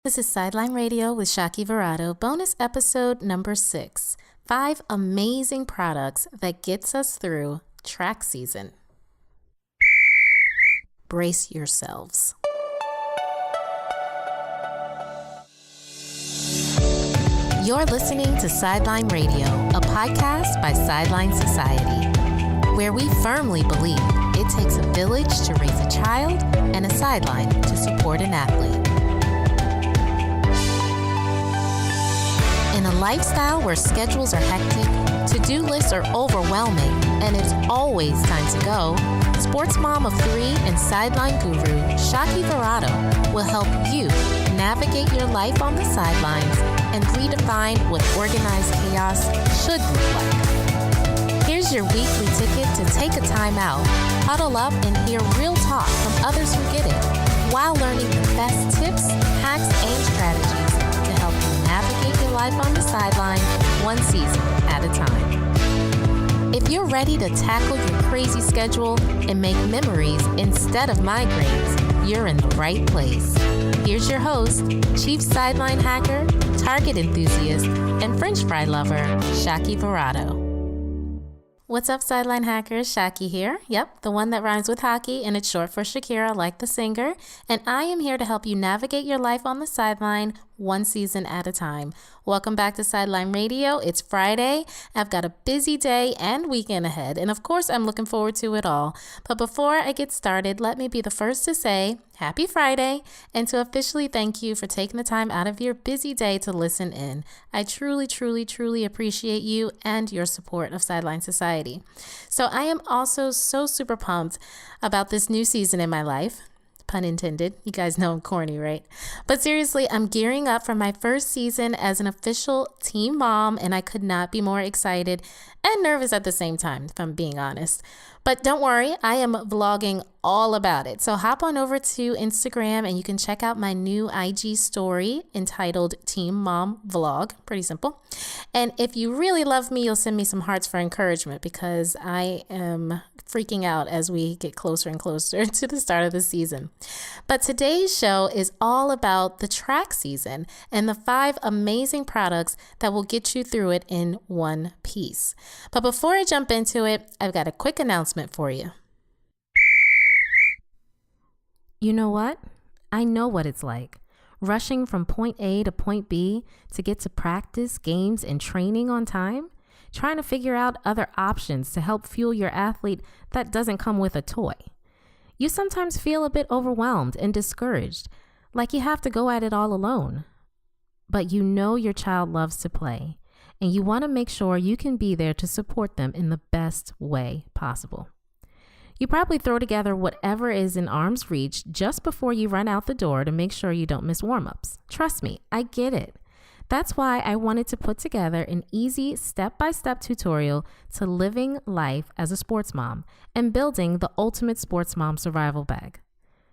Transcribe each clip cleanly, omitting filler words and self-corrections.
This is Sideline Radio with Shaki Verado, bonus episode number 6. 5 amazing products that gets us through track season. Brace yourselves. You're listening to Sideline Radio, a podcast by Sideline Society, where we firmly believe it takes a village to raise a child and a sideline to support an athlete. In a lifestyle where schedules are hectic, to-do lists are overwhelming, and it's always time to go, sports mom of 3 and sideline guru Shaki Verado will help you navigate your life on the sidelines and redefine what organized chaos should look like. Here's your weekly ticket to take a time out, huddle up, and hear real talk from others who get it, while learning the best tips, hacks, and strategies to help you navigate your life on the sideline, one season at a time. If you're ready to tackle your crazy schedule and make memories instead of migraines, you're in the right place. Here's your host, Chief Sideline Hacker, Target enthusiast, and French fry lover, Shaki Verado. What's up, Sideline Hackers? Shaki here. Yep, the one that rhymes with hockey, and it's short for Shakira, like the singer. And I am here to help you navigate your life on the sideline, one season at a time. Welcome back to Sideline Radio. It's Friday. I've got a busy day and weekend ahead, and of course, I'm looking forward to it all. But before I get started, let me be the first to say Happy Friday and to officially thank you for taking the time out of your busy day to listen in. I truly, truly, truly appreciate you and your support of Sideline Society. So I am also so super pumped about this new season in my life. Pun intended. You guys know I'm corny, right? But seriously, I'm gearing up for my first season as an official team mom, and I could not be more excited and nervous at the same time, if I'm being honest. But don't worry, I am vlogging all about it. So hop on over to Instagram and you can check out my new IG story entitled Team Mom Vlog. Pretty simple. And if you really love me, you'll send me some hearts for encouragement because I am freaking out as we get closer and closer to the start of the season. But today's show is all about the track season and the 5 amazing products that will get you through it in one piece. But before I jump into it, I've got a quick announcement for you. You know what? I know what it's like. Rushing from point A to point B to get to practice, games, and training on time. Trying to figure out other options to help fuel your athlete that doesn't come with a toy. You sometimes feel a bit overwhelmed and discouraged, like you have to go at it all alone. But you know your child loves to play, and you want to make sure you can be there to support them in the best way possible. You probably throw together whatever is in arm's reach just before you run out the door to make sure you don't miss warm-ups. Trust me, I get it. That's why I wanted to put together an easy step-by-step tutorial to living life as a sports mom and building the ultimate sports mom survival bag.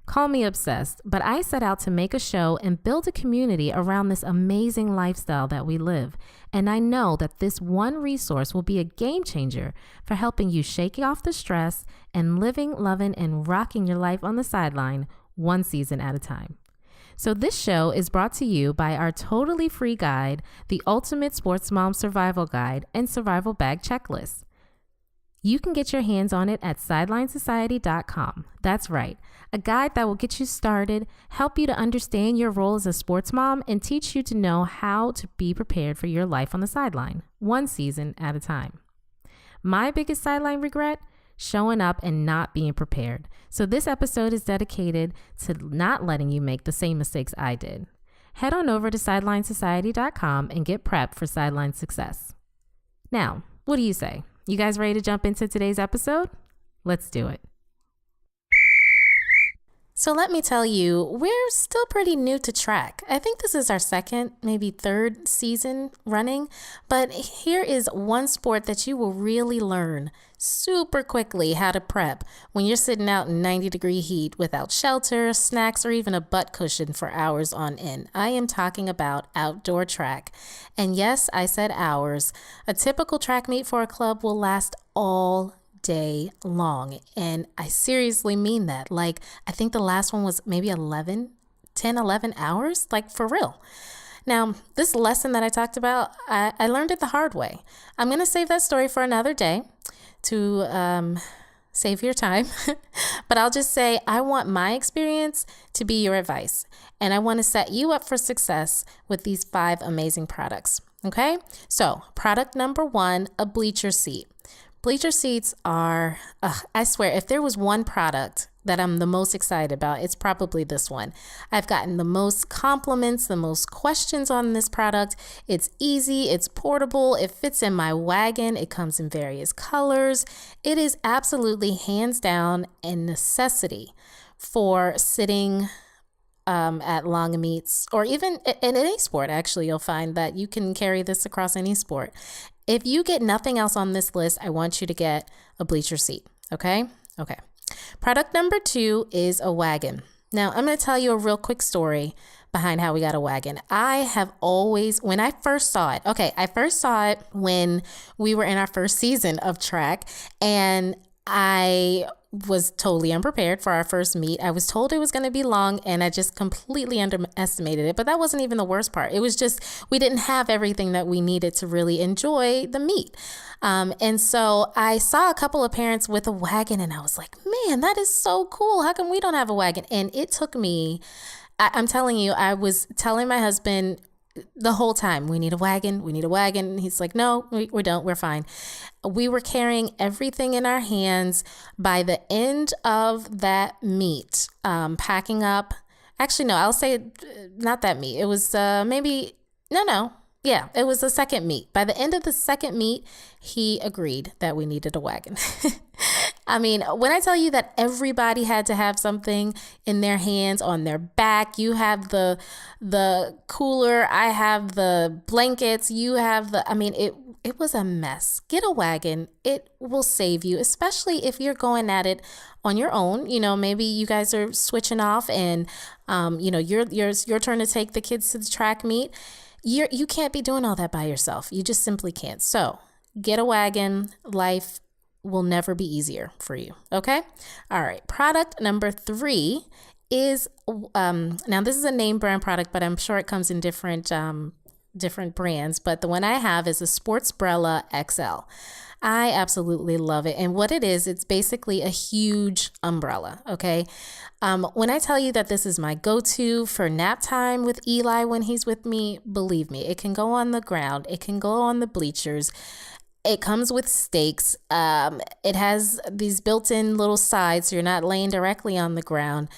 Call me obsessed, but I set out to make a show and build a community around this amazing lifestyle that we live. And I know that this one resource will be a game changer for helping you shake off the stress and living, loving, and rocking your life on the sideline one season at a time. So this show is brought to you by our totally free guide, the Ultimate Sports Mom Survival Guide and Survival Bag Checklist. You can get your hands on it at sidelinesociety.com. That's right, a guide that will get you started, help you to understand your role as a sports mom, and teach you to know how to be prepared for your life on the sideline, one season at a time. My biggest sideline regret? Showing up and not being prepared. So this episode is dedicated to not letting you make the same mistakes I did. Head on over to sidelinesociety.com and get prepped for sideline success. Now, what do you say? You guys ready to jump into today's episode? Let's do it. So let me tell you, we're still pretty new to track. I think this is our second, maybe third season running, but here is one sport that you will really learn super quickly how to prep when you're sitting out in 90-degree heat without shelter, snacks, or even a butt cushion for hours on end. I am talking about outdoor track. And yes, I said hours. A typical track meet for a club will last all day long. And I seriously mean that. Like, I think the last one was maybe 11 10, 11 hours, like for real. Now, this lesson that I talked about, I learned it the hard way. I'm going to save that story for another day to save your time. But I'll just say I want my experience to be your advice. And I want to set you up for success with these 5 amazing products. Okay? So, product number 1, a bleacher seat. Bleacher seats are, I swear, if there was one product that I'm the most excited about, it's probably this one. I've gotten the most compliments, the most questions on this product. It's easy, it's portable, it fits in my wagon, it comes in various colors. It is absolutely hands down a necessity for sitting at long meets, or even in any sport. Actually, you'll find that you can carry this across any sport. If you get nothing else on this list, I want you to get a bleacher seat. Okay. Product number 2 is a wagon. Now, I'm going to tell you a real quick story behind how we got a wagon. I have always, when I first saw it, I first saw it when we were in our first season of track, and I was totally unprepared for our first meet. I was told it was going to be long, and I just completely underestimated it. But that wasn't even the worst part. It was just we didn't have everything that we needed to really enjoy the meet. And so I saw a couple of parents with a wagon, and I was like, man, that is so cool. How come we don't have a wagon? And it took me, I'm telling you, I was telling my husband the whole time, we need a wagon. And he's like, no, we don't. We're fine. We were carrying everything in our hands. By the end of that meet, packing up. Actually, no, I'll say not that meet. It was Yeah, it was the second meet. By the end of the second meet, he agreed that we needed a wagon. I mean, when I tell you that everybody had to have something in their hands, on their back, you have the cooler, I have the blankets, you have it was a mess. Get a wagon. It will save you, especially if you're going at it on your own. You know, maybe you guys are switching off and, your turn to take the kids to the track meet. You can't be doing all that by yourself. You just simply can't. So get a wagon. Life will never be easier for you. Okay. All right. Product number 3 is, now this is a name brand product, but I'm sure it comes in different brands. But the one I have is a Sportsbrella XL. I absolutely love it. And what it is, it's basically a huge umbrella. Okay. When I tell you that this is my go-to for nap time with Eli when he's with me, believe me, it can go on the ground. It can go on the bleachers. It comes with stakes. It has these built-in little sides, so you're not laying directly on the ground.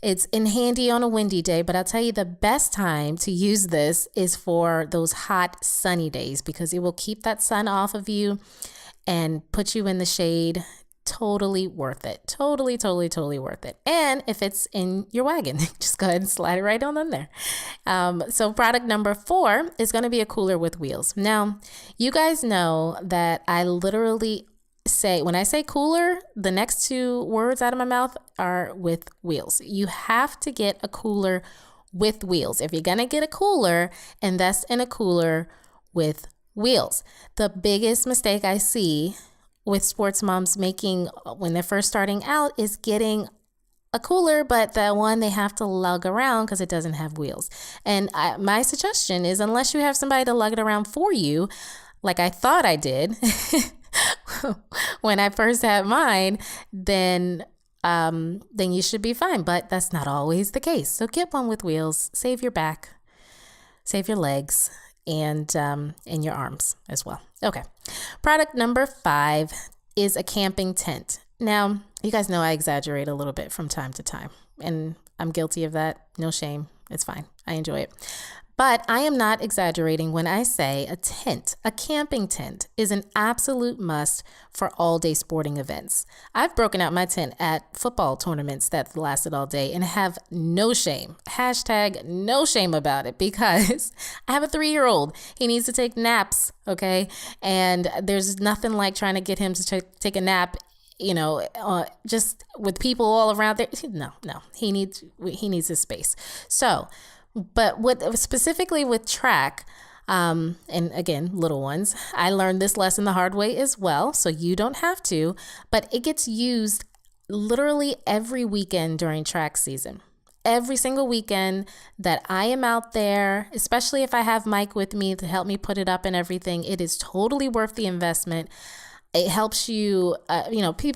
It's in handy on a windy day, but I'll tell you the best time to use this is for those hot, sunny days, because it will keep that sun off of you and put you in the shade. Totally worth it. Totally worth it. And if it's in your wagon, just go ahead and slide it right on in there. So product number 4 is going to be a cooler with wheels. Now, you guys know that I literally say, when I say cooler, the next 2 words out of my mouth are with wheels. You have to get a cooler with wheels. If you're going to get a cooler, invest in a cooler with wheels. The biggest mistake I see with sports moms making when they're first starting out is getting a cooler, but the one they have to lug around because it doesn't have wheels. And my suggestion is, unless you have somebody to lug it around for you, like I thought I did when I first had mine, then you should be fine. But that's not always the case. So get one with wheels. Save your back, save your legs, and your arms as well. Okay. Product number 5 is a camping tent. Now, you guys know I exaggerate a little bit from time to time, and I'm guilty of that. No shame. It's fine. I enjoy it. But I am not exaggerating when I say a camping tent is an absolute must for all-day sporting events. I've broken out my tent at football tournaments that lasted all day and have no shame. # no shame about it, because I have a 3-year-old. He needs to take naps, okay? And there's nothing like trying to get him to take a nap, just with people all around there. No, he needs his space. So, but specifically with track, and again, little ones, I learned this lesson the hard way as well, so you don't have to, but it gets used literally every weekend during track season. every single weekend that I am out there, especially if I have Mike with me to help me put it up and everything. It is totally worth the investment. It helps you,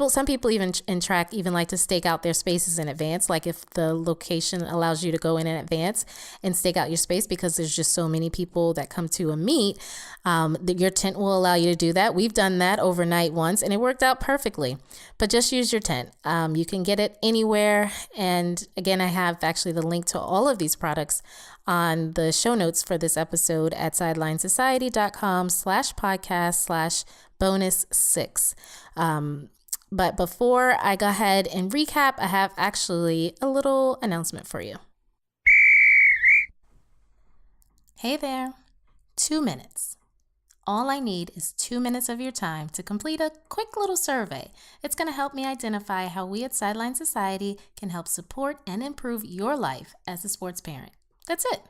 some people even in track even like to stake out their spaces in advance. Like if the location allows you to go in advance and stake out your space because there's just so many people that come to a meet, your tent will allow you to do that. We've done that overnight once and it worked out perfectly, but just use your tent. You can get it anywhere. And again, I have actually the link to all of these products on the show notes for this episode at sidelinesociety.com/podcast/bonus 6. But before I go ahead and recap, I have actually a little announcement for you. Hey there, 2 minutes. All I need is 2 minutes of your time to complete a quick little survey. It's going to help me identify how we at Sideline Society can help support and improve your life as a sports parent. That's it.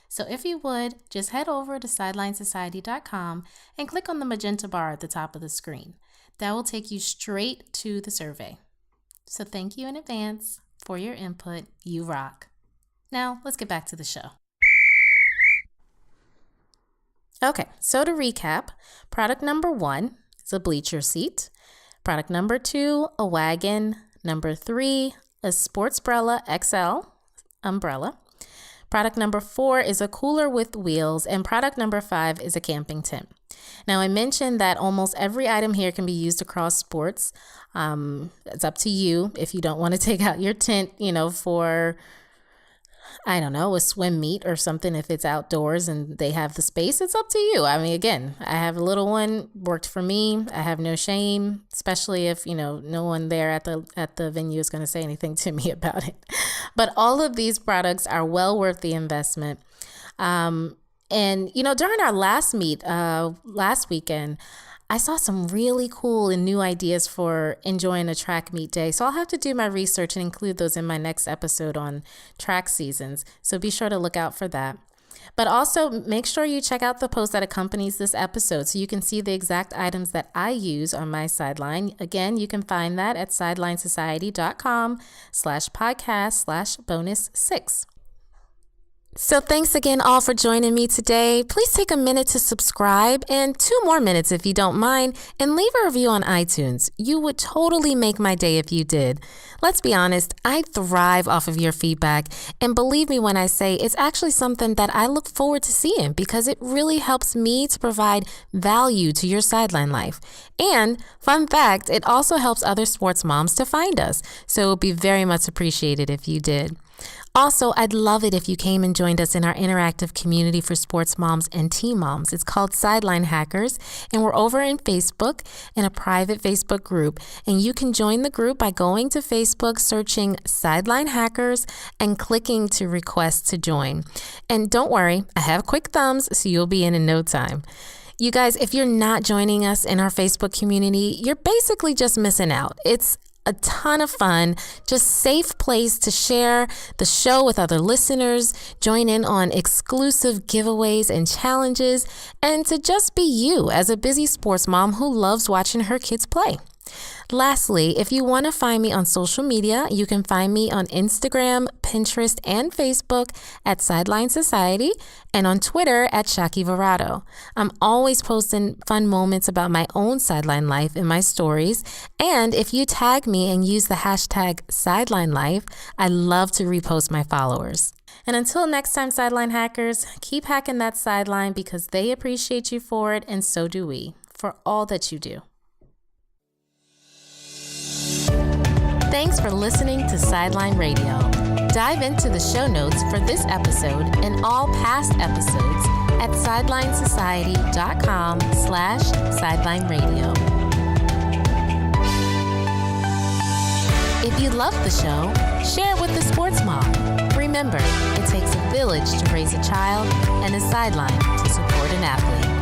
So if you would, just head over to sidelinesociety.com and click on the magenta bar at the top of the screen. That will take you straight to the survey. So thank you in advance for your input. You rock. Now let's get back to the show. Okay, so to recap, product number 1 is a bleacher seat. Product number 2, a wagon. Number 3, a Sportsbrella XL umbrella. Product number 4 is a cooler with wheels, and product number 5 is a camping tent. Now, I mentioned that almost every item here can be used across sports. It's up to you if you don't want to take out your tent, for, I don't know, a swim meet or something. If it's outdoors and they have the space, it's up to you. I mean, again, I have a little one, worked for me. I have no shame, especially if, no one there at the venue is going to say anything to me about it. But all of these products are well worth the investment. And, during our last meet last weekend, I saw some really cool and new ideas for enjoying a track meet day. So I'll have to do my research and include those in my next episode on track seasons. So be sure to look out for that. But also make sure you check out the post that accompanies this episode so you can see the exact items that I use on my sideline. Again, you can find that at sidelinesociety.com/podcast/bonus 6. So thanks again all for joining me today. Please take a minute to subscribe and 2 more minutes if you don't mind, and leave a review on iTunes. You would totally make my day if you did. Let's be honest, I thrive off of your feedback, and believe me when I say it's actually something that I look forward to seeing because it really helps me to provide value to your sideline life. And fun fact, it also helps other sports moms to find us. So it would be very much appreciated if you did. Also, I'd love it if you came and joined us in our interactive community for sports moms and teen moms. It's called Sideline Hackers, and we're over in Facebook in a private Facebook group. And you can join the group by going to Facebook, searching Sideline Hackers, and clicking to request to join. And don't worry, I have quick thumbs, so you'll be in no time. You guys, if you're not joining us in our Facebook community, you're basically just missing out. It's a ton of fun, just safe place to share the show with other listeners, join in on exclusive giveaways and challenges, and to just be you as a busy sports mom who loves watching her kids play. Lastly, if you want to find me on social media, you can find me on Instagram, Pinterest, and Facebook at Sideline Society, and on Twitter at Shaki Verato. I'm always posting fun moments about my own sideline life in my stories, and if you tag me and use the hashtag Sideline Life, I love to repost my followers. And until next time, Sideline Hackers, keep hacking that sideline because they appreciate you for it, and so do we, for all that you do. Thanks for listening to Sideline Radio. Dive into the show notes for this episode and all past episodes at sidelinesociety.com/Sideline Radio. If you love the show, share it with the sports mom. Remember, it takes a village to raise a child and a sideline to support an athlete.